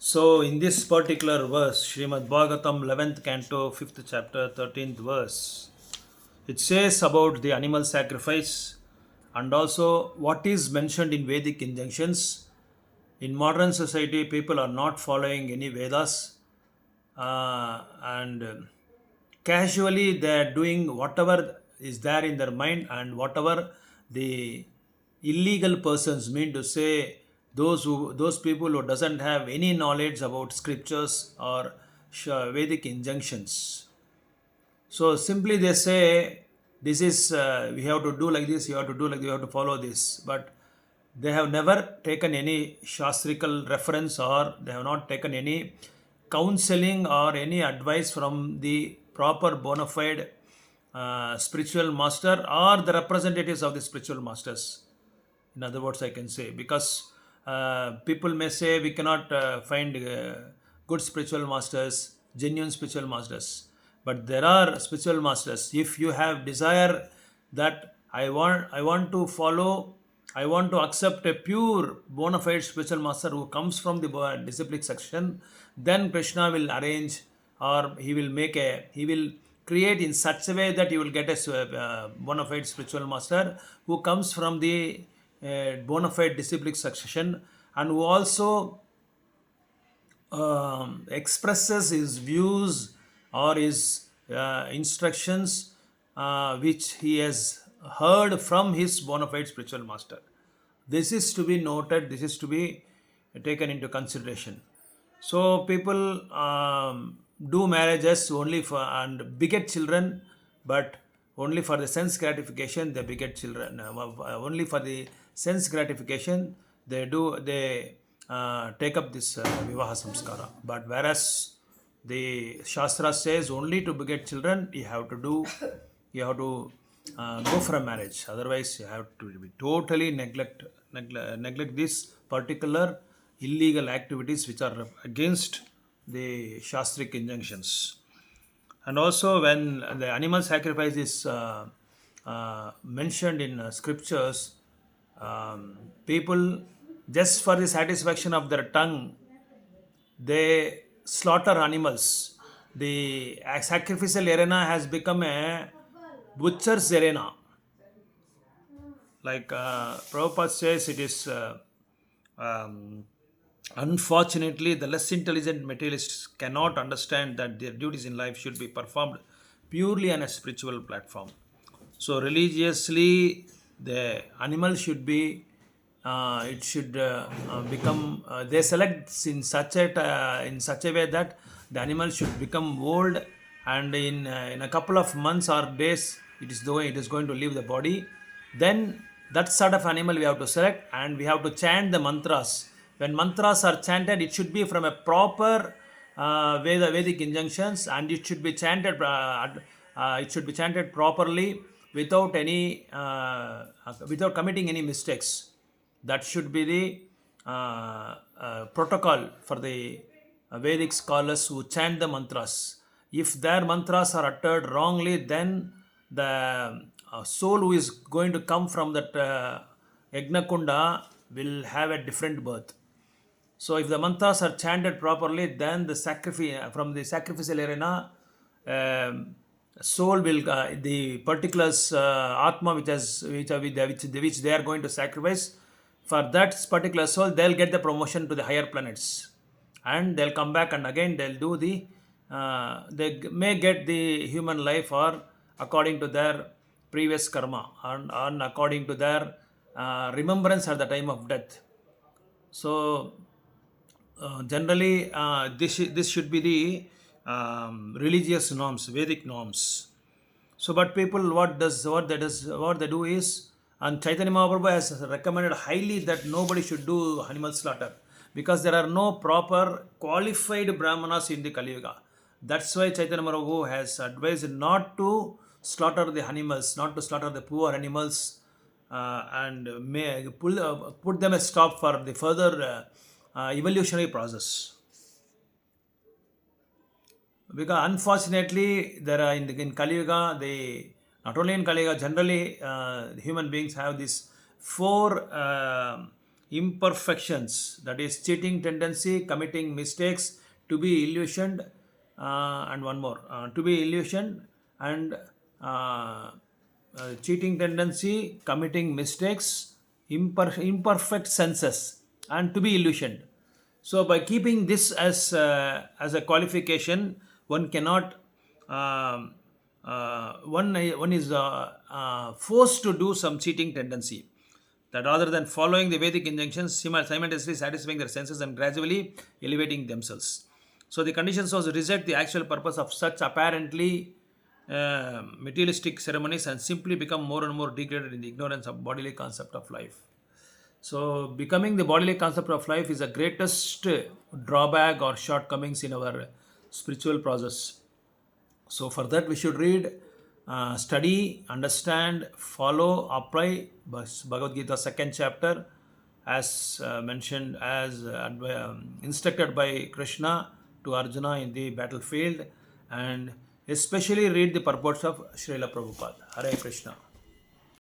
So, in this particular verse, Srimad Bhagavatam 11th canto, 5th chapter, 13th verse, it says about the animal sacrifice and also what is mentioned in Vedic injunctions. In modern society, people are not following any Vedas and casually they are doing whatever is there in their mind and whatever the illegal persons mean to say those people who doesn't have any knowledge about scriptures or Vedic injunctions. So simply they say this is we have to do like this, you have to do like you have to follow this, but they have never taken any shastrical reference or they have not taken any counseling or any advice from the proper bona fide spiritual master or the representatives of the spiritual masters. In other words, I can say because people may say we cannot find good spiritual masters, genuine spiritual masters, but there are spiritual masters. If you have desire that I want to follow, I want to accept a pure bona fide spiritual master who comes from the disciplic section, then Krishna will arrange or he will create in such a way that you will get a bona fide spiritual master who comes from the bona fide disciplic succession and who also expresses his views or his instructions which he has heard from his bona fide spiritual master. This is to be noted, this is to be taken into consideration. So people do marriages only for and beget children, but only for the sense gratification they beget children. Only for the sense gratification they take up this vivaha samskara. But whereas the shastra says only to beget children, you have to go for a marriage. Otherwise, you have to be totally neglect this particular illegal activities which are against the shastric injunctions. And also, when the animal sacrifice is mentioned in scriptures, people just for the satisfaction of their tongue, they slaughter animals. The sacrificial arena has become a butcher's arena. Like Prabhupada says, it is unfortunately the less intelligent materialists cannot understand that their duties in life should be performed purely on a spiritual platform. So religiously, the animal should be it should become they select in such a way that the animal should become old and in a couple of months or days it is going to leave the body. Then that sort of animal we have to select and we have to chant the mantras. When mantras are chanted, it should be from a proper Vedic injunctions and it should be chanted properly without any without committing any mistakes. That should be the protocol for the Vedic scholars who chant the mantras. If their mantras are uttered wrongly, then the soul who is going to come from that Yajna Kunda will have a different birth. So if the mantras are chanted properly, then the from the sacrificial arena, soul will the particulars atma which they are going to sacrifice, for that particular soul they'll get the promotion to the higher planets and they'll come back and again they'll do the they may get the human life or according to their previous karma and according to their remembrance at the time of death. So generally this should be the religious norms, Vedic norms. So, but people, what they do is, and Chaitanya Mahaprabhu has recommended highly that nobody should do animal slaughter because there are no proper qualified brahmanas in the Kali Yuga. That's why Chaitanya Mahaprabhu has advised not to slaughter the animals, not to slaughter the poor animals, and may put them a stop for the further evolutionary process. Because unfortunately, there are in Kali Yuga, not only in Kali Yuga, generally human beings have these four imperfections, that is cheating tendency, committing mistakes, to be illusioned, and one more, to be illusioned, and cheating tendency, committing mistakes, imperfect senses, and to be illusioned. So by keeping this as a qualification, one cannot one is forced to do some cheating tendency, that rather than following the Vedic injunctions, simultaneously satisfying their senses and gradually elevating themselves. So the conditions was to reject the actual purpose of such apparently materialistic ceremonies and simply become more and more degraded in the ignorance of bodily concept of life. So becoming the bodily concept of life is the greatest drawback or shortcomings in our spiritual process. So for that we should read, study, understand, follow, apply Bhagavad Gita second chapter, as mentioned, as instructed by Krishna to Arjuna in the battlefield, and especially read the purports of Srila Prabhupada. Hare Krishna.